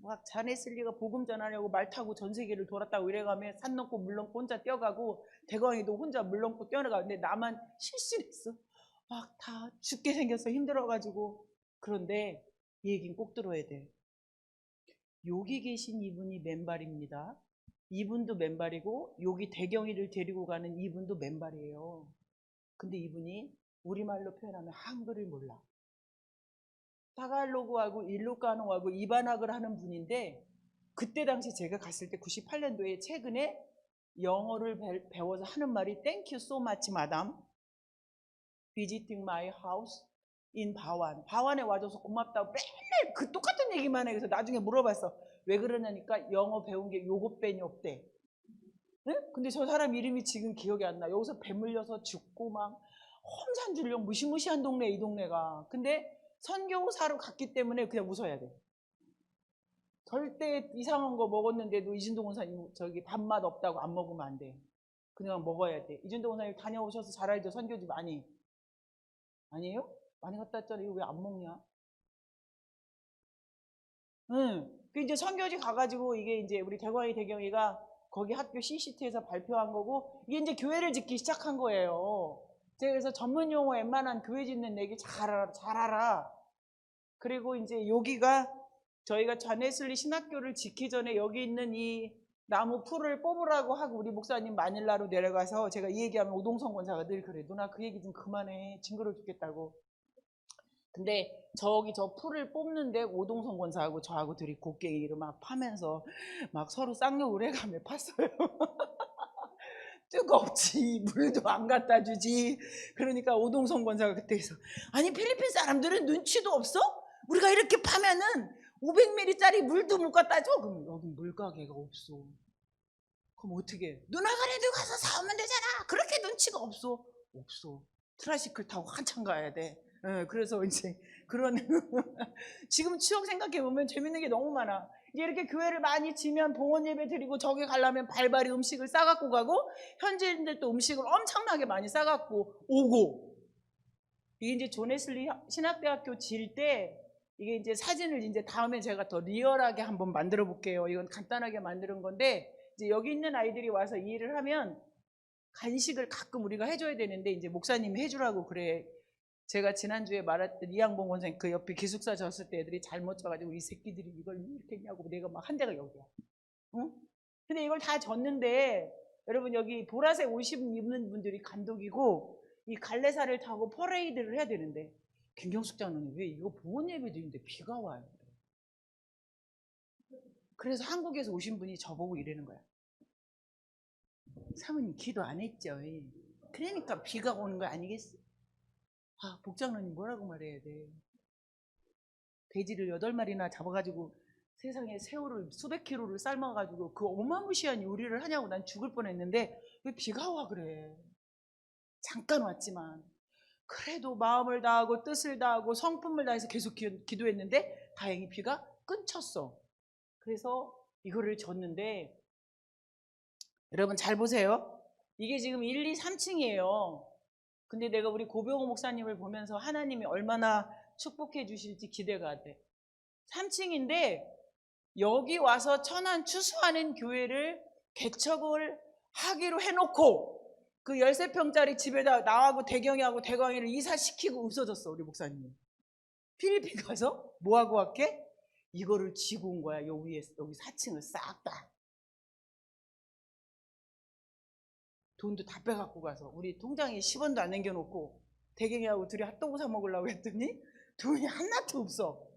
막 자네 쓸 리가 복음 전하려고 말 타고 전 세계를 돌았다고 이래가면 산 넘고 물 넘고 혼자 뛰어가고 대광이도 혼자 물 넘고 뛰어가는데 나만 실실했어. 막 다 죽게 생겼어. 힘들어가지고. 그런데 이 얘기는 꼭 들어야 돼. 여기 계신 이분이 맨발입니다. 이분도 맨발이고 여기 대경이를 데리고 가는 이분도 맨발이에요. 근데 이분이 우리말로 표현하면 한글을 몰라. 타갈로그하고 일루카노하고 이반학을 하는 분인데 그때 당시 제가 갔을 때 98년도에 최근에 영어를 배워서 하는 말이 Thank you so much, madam. Visiting my house in 바완. 바완에 와줘서 고맙다고 맨날 그 똑같은 얘기만 해. 그래서 나중에 물어봤어. 왜 그러냐니까 영어 배운 게 요것뿐이 없대. 응? 근데 저 사람 이름이 지금 기억이 안 나. 여기서 배 물려서 죽고 막 험산줄령 무시무시한 동네 이 동네가. 근데 선교사로 갔기 때문에 그냥 웃어야 돼. 절대 이상한 거 먹었는데도 이준동 원사님 저기 밥맛 없다고 안 먹으면 안 돼. 그냥 먹어야 돼. 이준동 원사님 다녀오셔서 잘 알죠? 선교지 많이. 아니에요? 많이 갔다 왔잖아. 이거 왜 안 먹냐? 응. 그 이제 선교지 가가지고 이게 이제 우리 대광이 대경이가 거기 학교 CCT에서 발표한 거고 이게 이제 교회를 짓기 시작한 거예요. 제가 그래서 전문 용어 웬만한 교회 짓는 얘기 잘 알아. 그리고 이제 여기가 저희가 좌네슬리 신학교를 짓기 전에 여기 있는 이 나무 풀을 뽑으라고 하고 우리 목사님 마닐라로 내려가서 제가 이 얘기하면 오동성 권사가 늘 그래. 누나 그 얘기 좀 그만해. 징그러워 죽겠다고. 근데 저기 저 풀을 뽑는데 오동성 권사하고 저하고 둘이 곡괭이로 막 파면서 막 서로 쌍욕을 해가며 팠어요. 뜨겁지 물도 안 갖다 주지. 그러니까 오동성 권사가 그때에서 아니 필리핀 사람들은 눈치도 없어? 우리가 이렇게 파면은 500ml짜리 물도 못 갖다 줘? 그럼 여기 물가게가 없어. 그럼 어떻게 해? 누나가 그래도 가서 사오면 되잖아. 그렇게 눈치가 없어. 트라이시클 타고 한참 가야 돼. 그래서 이제 그런 지금 추억 생각해 보면 재밌는 게 너무 많아. 이제 이렇게 교회를 많이 지면 봉헌 예배 드리고 저기 가려면 발발이 음식을 싸갖고 가고 현지인들도 음식을 엄청나게 많이 싸갖고 오고. 이게 이제 존 웨슬리 신학대학교 질 때 이게 이제 사진을 이제 다음에 제가 더 리얼하게 한번 만들어 볼게요. 이건 간단하게 만드는 건데, 이제 여기 있는 아이들이 와서 이 일을 하면 간식을 가끔 우리가 해줘야 되는데, 이제 목사님이 해주라고 그래. 제가 지난주에 말했던 이양봉 원장님 그 옆에 기숙사 졌을 때 애들이 잘못 져가지고 이 새끼들이 이걸 이렇게 했냐고, 내가 막 한 대가 여기야. 응? 근데 이걸 다 졌는데, 여러분 여기 보라색 옷 입는 분들이 감독이고, 이 갈래사를 타고 퍼레이드를 해야 되는데, 김경숙 장로님 왜 이거 보온 예배드리는데 비가 와요? 그래서 한국에서 오신 분이 저보고 이러는 거야. 사모님 기도 안 했죠? 그러니까 비가 오는 거 아니겠어? 아, 복장로님 뭐라고 말해야 돼? 돼지를 8마리나 잡아가지고 세상에 새우를 수백 킬로를 삶아가지고 그 어마무시한 요리를 하냐고 난 죽을 뻔했는데, 왜 비가 와 그래? 잠깐 왔지만 그래도 마음을 다하고 뜻을 다하고 성품을 다해서 계속 기도했는데 다행히 비가 끊쳤어. 그래서 이거를 줬는데, 여러분 잘 보세요. 이게 지금 1, 2, 3층이에요. 근데 내가 우리 고병호 목사님을 보면서 하나님이 얼마나 축복해 주실지 기대가 돼. 3층인데 여기 와서 천안 추수하는 교회를 개척을 하기로 해놓고 그 13평짜리 집에다 나하고 대경이하고 대광이를 이사시키고 없어졌어. 우리 목사님 필리핀 가서 뭐하고 왔게? 이거를 지고 온 거야. 여기 4층을 싹 다. 돈도 다 빼갖고 가서 우리 통장에 10원도 안 남겨놓고 대경이하고 둘이 핫도그 사 먹으려고 했더니 돈이 하나도 없어.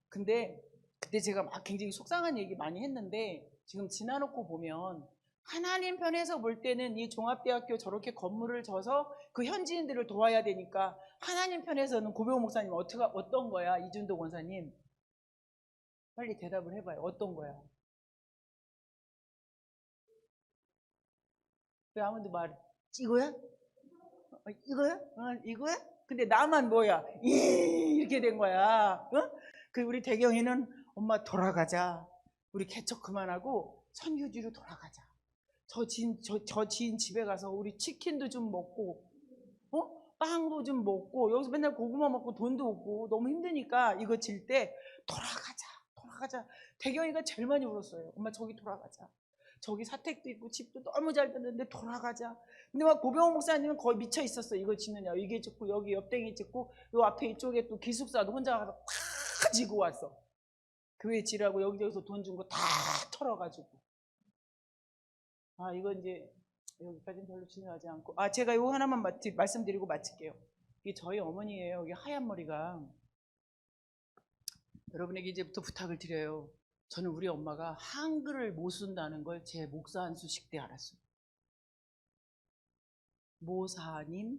근데 그때 제가 막 굉장히 속상한 얘기 많이 했는데, 지금 지나놓고 보면 하나님 편에서 볼 때는 이 종합대학교 저렇게 건물을 져서 그 현지인들을 도와야 되니까, 하나님 편에서는 고병호 목사님 어떤 거야? 이준도 권사님 빨리 대답을 해봐요. 어떤 거야? 왜 아무도 말 이거야? 이거야? 이거야? 근데 나만 뭐야? 이렇게 된 거야. 어? 그 우리 대경이는 엄마 돌아가자. 우리 개척 그만하고 선교지로 돌아가자. 저 지인 집에 가서 우리 치킨도 좀 먹고, 빵도 좀 먹고, 여기서 맨날 고구마 먹고 돈도 없고 너무 힘드니까 이거 질 때 돌아가자. 대경이가 제일 많이 울었어요. 엄마 저기 돌아가자. 저기 사택도 있고 집도 너무 잘 됐는데 돌아가자. 근데 막 고병호 목사님은 거의 미쳐 있었어. 이거 짓느냐, 이게 짓고 여기 옆댕이 짓고 요 앞에 이쪽에 또 기숙사도 혼자 가서 다 지고 왔어. 교회 지라고 여기저기서 돈 준 거 다 털어가지고. 아, 이거 이제 여기까지는 별로 중요하지 않고, 제가 이거 하나만 말씀드리고 마칠게요. 이게 저희 어머니예요. 여기 하얀 머리가. 여러분에게 이제부터 부탁을 드려요. 저는 우리 엄마가 한글을 못 쓴다는 걸 제 목사 안수식 때 알았어요. 모사님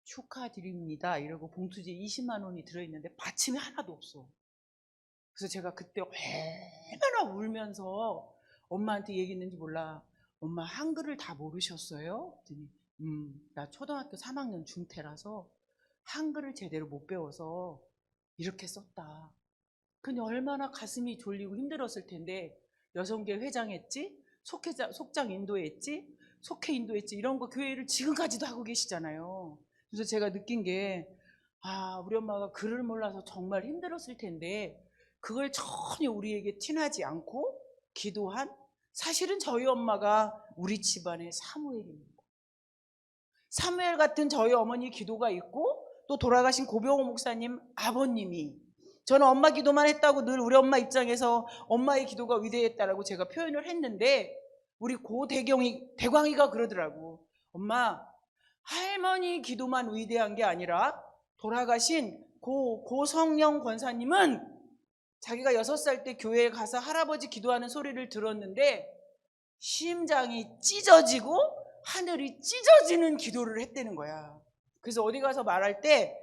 축하드립니다 이러고 봉투지에 20만 원이 들어있는데 받침이 하나도 없어. 그래서 제가 그때 얼마나 울면서 엄마한테 얘기했는지 몰라. 엄마 한글을 다 모르셨어요? 그랬더니 나 초등학교 3학년 중퇴라서 한글을 제대로 못 배워서 이렇게 썼다. 근데 얼마나 가슴이 졸리고 힘들었을 텐데, 여성계 회장했지, 속장 인도했지, 속회 인도했지, 이런 거 교회를 지금까지도 하고 계시잖아요. 그래서 제가 느낀 게, 우리 엄마가 글을 몰라서 정말 힘들었을 텐데 그걸 전혀 우리에게 티나지 않고 기도한, 사실은 저희 엄마가 우리 집안의 사무엘입니다. 사무엘 같은 저희 어머니 기도가 있고, 또 돌아가신 고병호 목사님 아버님이, 저는 엄마 기도만 했다고 늘 우리 엄마 입장에서 엄마의 기도가 위대했다라고 제가 표현을 했는데, 우리 대광이가 그러더라고. 엄마, 할머니 기도만 위대한 게 아니라 돌아가신 고성령 권사님은 자기가 6살 때 교회에 가서 할아버지 기도하는 소리를 들었는데 심장이 찢어지고 하늘이 찢어지는 기도를 했다는 거야. 그래서 어디 가서 말할 때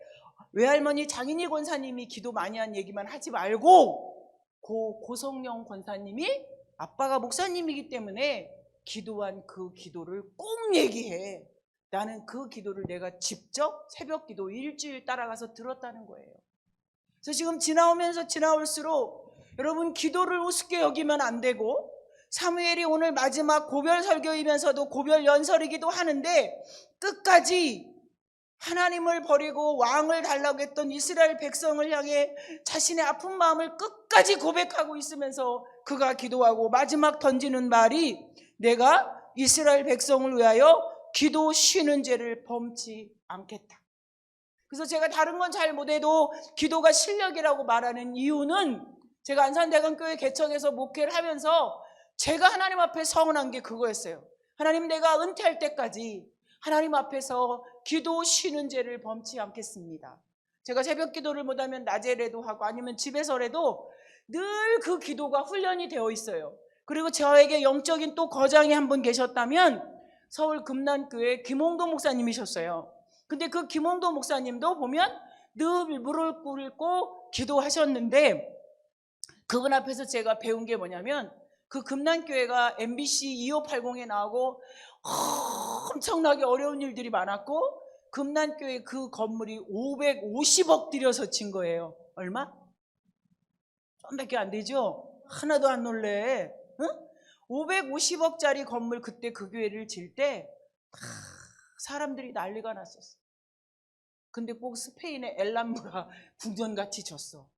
외할머니 장인희 권사님이 기도 많이 한 얘기만 하지 말고 고성령 권사님이 아빠가 목사님이기 때문에 기도한 그 기도를 꼭 얘기해. 나는 그 기도를 내가 직접 새벽 기도 일주일 따라가서 들었다는 거예요. 그래서 지금 지나올수록 여러분 기도를 우습게 여기면 안 되고, 사무엘이 오늘 마지막 고별 설교이면서도 고별 연설이기도 하는데 끝까지 하나님을 버리고 왕을 달라고 했던 이스라엘 백성을 향해 자신의 아픈 마음을 끝까지 고백하고 있으면서 그가 기도하고 마지막 던지는 말이 내가 이스라엘 백성을 위하여 기도 쉬는 죄를 범치 않겠다. 그래서 제가 다른 건 잘 못해도 기도가 실력이라고 말하는 이유는 제가 안산대강교회 개척해서 목회를 하면서 제가 하나님 앞에 서운한 게 그거였어요. 하나님, 내가 은퇴할 때까지 하나님 앞에서 기도 쉬는 죄를 범치 않겠습니다. 제가 새벽 기도를 못하면 낮에라도 하고 아니면 집에서라도 늘 그 기도가 훈련이 되어 있어요. 그리고 저에게 영적인 또 거장이 한 분 계셨다면 서울 금난교회 김홍도 목사님이셨어요. 근데 그 김홍도 목사님도 보면 늘 무릎 꿇고 기도하셨는데 그분 앞에서 제가 배운 게 뭐냐면 그 금난교회가 MBC 2580에 나오고 엄청나게 어려운 일들이 많았고 금난교회 그 건물이 550억 들여서 진 거예요. 얼마? 좀밖에 안 되죠? 하나도 안 놀래. 응? 550억짜리 건물 그때 그 교회를 질 때 사람들이 난리가 났었어. 근데 꼭 스페인의 엘람브라 궁전같이 졌어.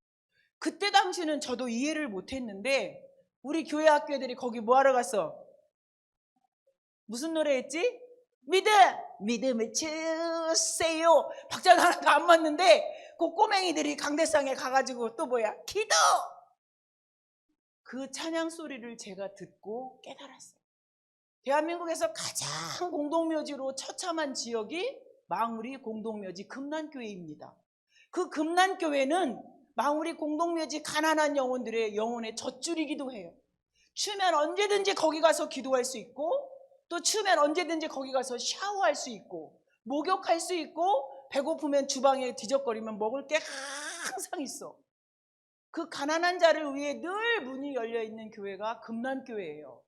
그때 당시는 저도 이해를 못했는데 우리 교회 학교들이 거기 뭐하러 갔어? 무슨 노래 했지? 믿음을 주세요. 박자가 하나도 안 맞는데 그 꼬맹이들이 강대상에 가가지고 또 뭐야? 기도! 그 찬양 소리를 제가 듣고 깨달았어요. 대한민국에서 가장 공동묘지로 처참한 지역이 망우리 공동묘지 금난교회입니다. 그 금난교회는 망우리 공동묘지 가난한 영혼들의 영혼의 젖줄이기도 해요. 추우면 언제든지 거기 가서 기도할 수 있고 또 추우면 언제든지 거기 가서 샤워할 수 있고 목욕할 수 있고 배고프면 주방에 뒤적거리면 먹을 게 항상 있어. 그 가난한 자를 위해 늘 문이 열려있는 교회가 금난교회예요.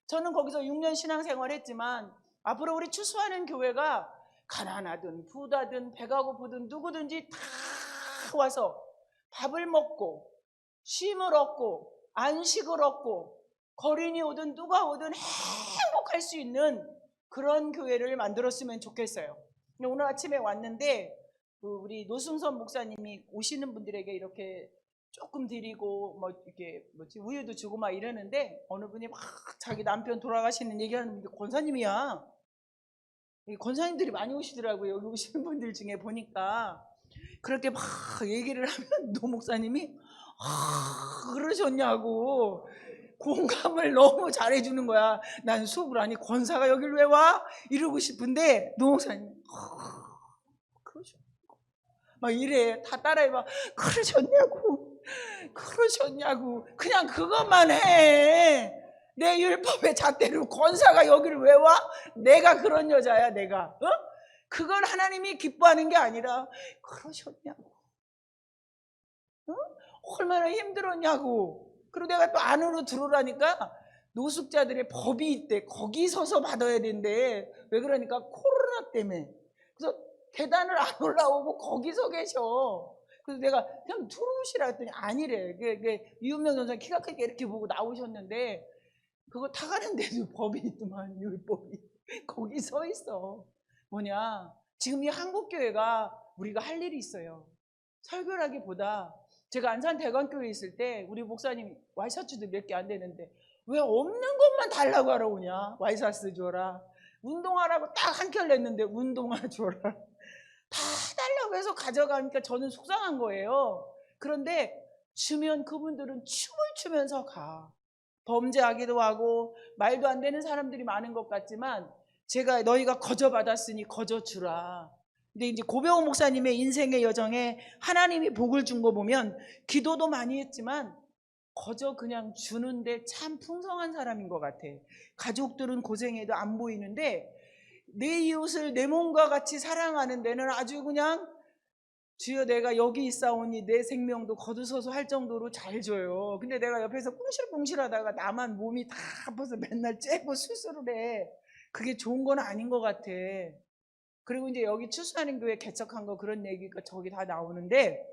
저는 거기서 6년 신앙생활 했지만 앞으로 우리 추수하는 교회가 가난하든 부다든 배가 고프든 누구든지 다 와서 밥을 먹고 쉼을 얻고 안식을 얻고 거린이 오든 누가 오든 행복할 수 있는 그런 교회를 만들었으면 좋겠어요. 오늘 아침에 왔는데 우리 노승선 목사님이 오시는 분들에게 이렇게 조금 드리고 뭐 이렇게 우유도 주고 막 이러는데 어느 분이 막 자기 남편 돌아가시는 얘기하는 게 권사님이야. 권사님들이 많이 오시더라고요. 여기 오시는 분들 중에 보니까 그렇게 막 얘기를 하면 노 목사님이 그러셨냐고 공감을 너무 잘해주는 거야. 난 수업을 하니 권사가 여길 왜 와? 이러고 싶은데 노 목사님이 그러셨냐고 막 이래. 다 따라해봐. 그러셨냐고 그냥 그것만 해. 내 율법의 잣대로 권사가 여기를 왜 와? 내가 그런 여자야. 내가 그걸 하나님이 기뻐하는 게 아니라 그러셨냐고 얼마나 힘들었냐고. 그리고 내가 또 안으로 들어오라니까 노숙자들의 법이 있대. 거기 서서 받아야 된대. 왜 그러니까 코로나 때문에. 그래서 계단을 안 올라오고 거기서 계셔. 그래서 내가 그냥 들어오시라 했더니 아니래. 이은명 전사 키가 크게 이렇게 보고 나오셨는데 그거 타가는데도 법이 있더만. 율법이 거기 서 있어. 뭐냐, 지금 이 한국교회가 우리가 할 일이 있어요. 설교라기보다 제가 안산 대관교회에 있을 때 우리 목사님 와이셔츠도 몇 개 안 되는데 왜 없는 것만 달라고 하러 오냐. 와이셔츠 줘라. 운동하라고 딱 한 켤 냈는데 운동화 줘라. 다 달라고 해서 가져가니까 저는 속상한 거예요. 그런데 주면 그분들은 춤을 추면서 가. 범죄하기도 하고 말도 안 되는 사람들이 많은 것 같지만 제가 너희가 거저 받았으니 거저 주라. 근데 이제 고병호 목사님의 인생의 여정에 하나님이 복을 준 거 보면 기도도 많이 했지만 거저 그냥 주는데 참 풍성한 사람인 것 같아. 가족들은 고생해도 안 보이는데 내 이웃을 내 몸과 같이 사랑하는 데는 아주 그냥 주여 내가 여기 있사오니 내 생명도 거두소서 할 정도로 잘 줘요. 근데 내가 옆에서 꿍실꿍실하다가 나만 몸이 다 아파서 맨날 째고 수술을 해. 그게 좋은 건 아닌 것 같아. 그리고 이제 여기 추수하는 교회 개척한 거 그런 얘기가 저기 다 나오는데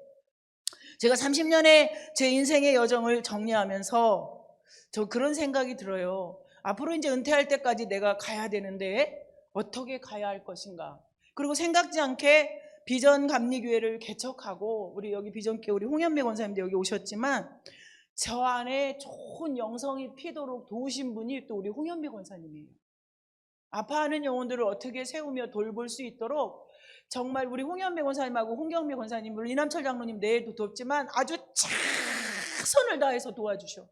제가 30년의 제 인생의 여정을 정리하면서 저 그런 생각이 들어요. 앞으로 이제 은퇴할 때까지 내가 가야 되는데 어떻게 가야 할 것인가. 그리고 생각지 않게 비전 감리교회를 개척하고, 우리 여기 비전교회 우리 홍현배 권사님도 여기 오셨지만 저 안에 좋은 영성이 피도록 도우신 분이 또 우리 홍현배 권사님이에요. 아파하는 영혼들을 어떻게 세우며 돌볼 수 있도록 정말 우리 홍현배 권사님하고 홍경배 권사님, 물론 이남철 장로님 내일도 돕지만 아주 최선을 다해서 도와주셔.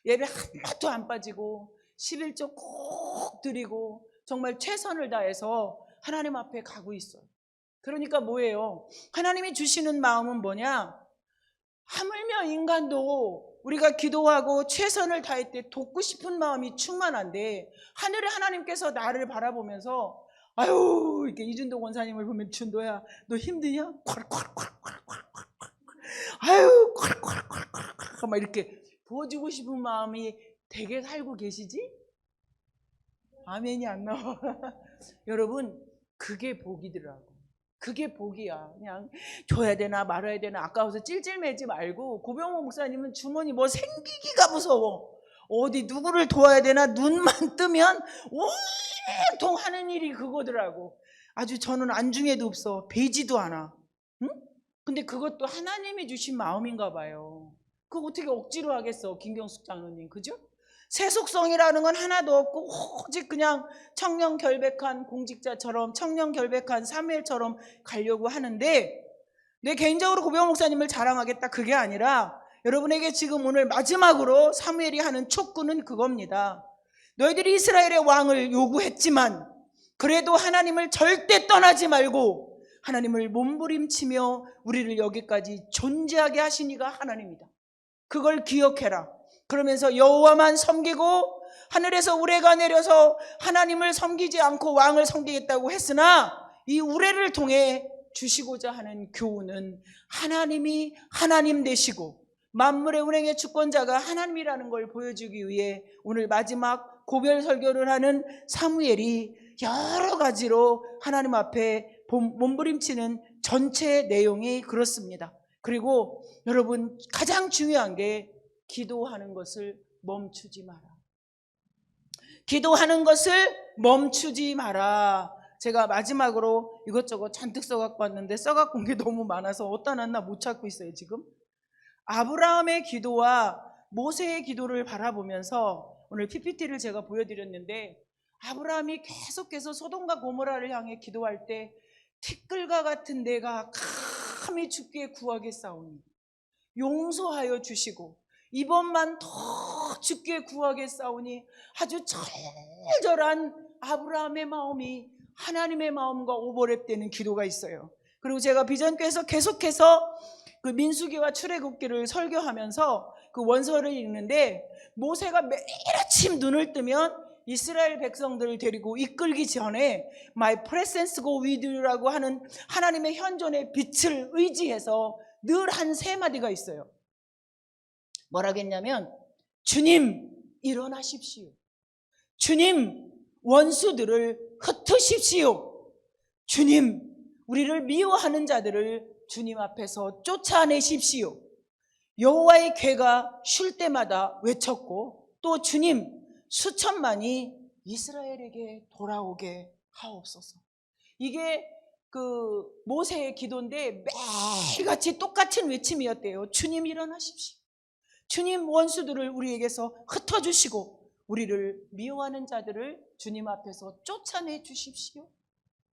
예배 하나도 안 빠지고 11조 꼭 드리고 정말 최선을 다해서 하나님 앞에 가고 있어요. 그러니까 뭐예요? 하나님이 주시는 마음은 뭐냐? 하물며 인간도 우리가 기도하고 최선을 다할 때 돕고 싶은 마음이 충만한데, 하늘의 하나님께서 나를 바라보면서 아유, 이렇게 이준도 권사님을 보면 준도야 너 힘드냐? 아유, 막 이렇게 부어주고 싶은 마음이 되게 살고 계시지? 아멘이 안 나와. 여러분, 그게 복이더라고. 그게 복이야. 그냥 줘야 되나 말아야 되나 아까워서 찔찔매지 말고, 고병호 목사님은 주머니 뭐 생기기가 무서워. 어디 누구를 도와야 되나 눈만 뜨면 온통 하는 일이 그거더라고. 아주 저는 안중에도 없어. 베지도 않아. 응? 근데 그것도 하나님이 주신 마음인가 봐요. 그거 어떻게 억지로 하겠어, 김경숙 장로님, 그죠? 세속성이라는 건 하나도 없고 오직 그냥 청렴결백한 공직자처럼, 청렴결백한 사무엘처럼 가려고 하는데, 내 개인적으로 고병호 목사님을 자랑하겠다 그게 아니라 여러분에게 지금 오늘 마지막으로 사무엘이 하는 촉구는 그겁니다. 너희들이 이스라엘의 왕을 요구했지만 그래도 하나님을 절대 떠나지 말고 하나님을 몸부림치며 우리를 여기까지 존재하게 하신 이가 하나님이다. 그걸 기억해라. 그러면서 여호와만 섬기고 하늘에서 우레가 내려서 하나님을 섬기지 않고 왕을 섬기겠다고 했으나, 이 우레를 통해 주시고자 하는 교훈은 하나님이 하나님 되시고 만물의 운행의 주권자가 하나님이라는 걸 보여주기 위해 오늘 마지막 고별 설교를 하는 사무엘이 여러 가지로 하나님 앞에 몸부림치는 전체 내용이 그렇습니다. 그리고 여러분, 가장 중요한 게 기도하는 것을 멈추지 마라. 기도하는 것을 멈추지 마라. 제가 마지막으로 이것저것 잔뜩 써갖고 왔는데 써갖고 온 게 너무 많아서 어디다 놨나 못 찾고 있어요 지금. 아브라함의 기도와 모세의 기도를 바라보면서 오늘 PPT를 제가 보여드렸는데, 아브라함이 계속해서 소돔과 고모라를 향해 기도할 때 티끌과 같은 내가 감히 주께 구하겠사오니 용서하여 주시고 이번만 더 주께 구하겠사오니, 아주 절절한 아브라함의 마음이 하나님의 마음과 오버랩되는 기도가 있어요. 그리고 제가 비전교회에서 계속해서 그 민수기와 출애굽기를 설교하면서 그 원서를 읽는데, 모세가 매일 아침 눈을 뜨면 이스라엘 백성들을 데리고 이끌기 전에 My presence go with you라고 하는 하나님의 현존의 빛을 의지해서 늘 한 세 마디가 있어요. 뭐라겠냐면, 주님 일어나십시오. 주님 원수들을 흩으십시오. 주님 우리를 미워하는 자들을 주님 앞에서 쫓아내십시오. 여호와의 괴가 쉴 때마다 외쳤고, 또 주님 수천만이 이스라엘에게 돌아오게 하옵소서. 이게 그 모세의 기도인데 매일같이 똑같은 외침이었대요. 주님 일어나십시오. 주님 원수들을 우리에게서 흩어주시고 우리를 미워하는 자들을 주님 앞에서 쫓아내 주십시오.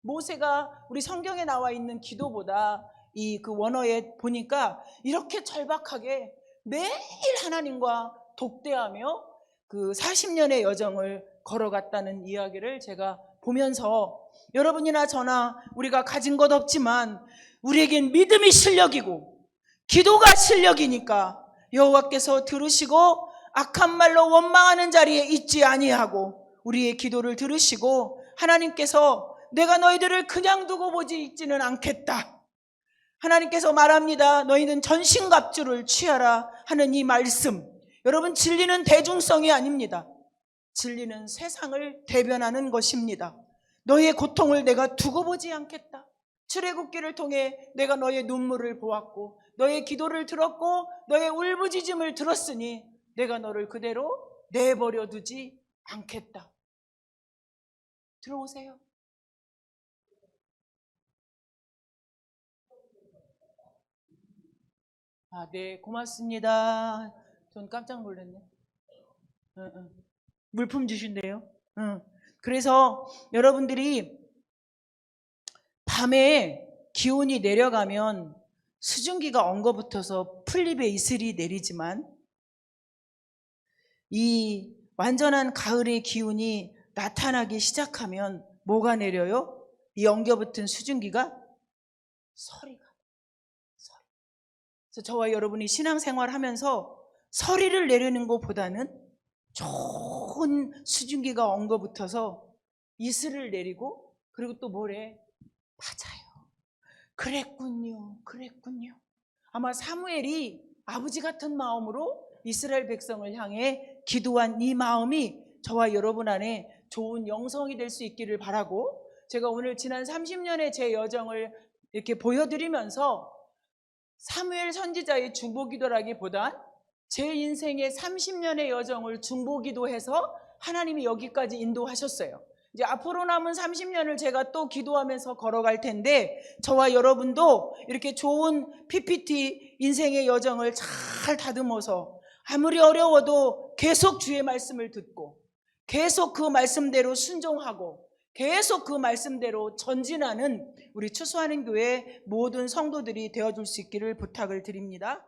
모세가 우리 성경에 나와 있는 기도보다 이 그 원어에 보니까 이렇게 절박하게 매일 하나님과 독대하며 그 40년의 여정을 걸어갔다는 이야기를 제가 보면서, 여러분이나 저나 우리가 가진 것 없지만 우리에겐 믿음이 실력이고 기도가 실력이니까 여호와께서 들으시고 악한 말로 원망하는 자리에 있지 아니하고 우리의 기도를 들으시고 하나님께서 내가 너희들을 그냥 두고 보지 있지는 않겠다. 하나님께서 말합니다. 너희는 전신갑주를 취하라 하는 이 말씀, 여러분, 진리는 대중성이 아닙니다. 진리는 세상을 대변하는 것입니다. 너희의 고통을 내가 두고 보지 않겠다. 출애굽기를 통해 내가 너의 눈물을 보았고 너의 기도를 들었고 너의 울부짖음을 들었으니 내가 너를 그대로 내버려 두지 않겠다. 들어오세요. 아, 네, 고맙습니다. 전 깜짝 놀랐네. 응, 응. 물품 주신대요. 응. 그래서 여러분들이 밤에 기온이 내려가면 수증기가 엉거붙어서 풀잎에 이슬이 내리지만 이 완전한 가을의 기운이 나타나기 시작하면 뭐가 내려요? 이 엉겨붙은 수증기가 서리가. 서리. 그래서 저와 여러분이 신앙생활 하면서 서리를 내리는 것보다는 좋은 수증기가 엉거붙어서 이슬을 내리고, 그리고 또 뭐래? 맞아요. 그랬군요. 그랬군요. 아마 사무엘이 아버지 같은 마음으로 이스라엘 백성을 향해 기도한 이 마음이 저와 여러분 안에 좋은 영성이 될 수 있기를 바라고, 제가 오늘 지난 30년의 제 여정을 이렇게 보여드리면서 사무엘 선지자의 중보기도라기보단 제 인생의 30년의 여정을 중보기도해서 하나님이 여기까지 인도하셨어요. 이제 앞으로 남은 30년을 제가 또 기도하면서 걸어갈 텐데, 저와 여러분도 이렇게 좋은 PPT 인생의 여정을 잘 다듬어서 아무리 어려워도 계속 주의 말씀을 듣고, 계속 그 말씀대로 순종하고, 계속 그 말씀대로 전진하는 우리 추수하는 교회 모든 성도들이 되어줄 수 있기를 부탁을 드립니다.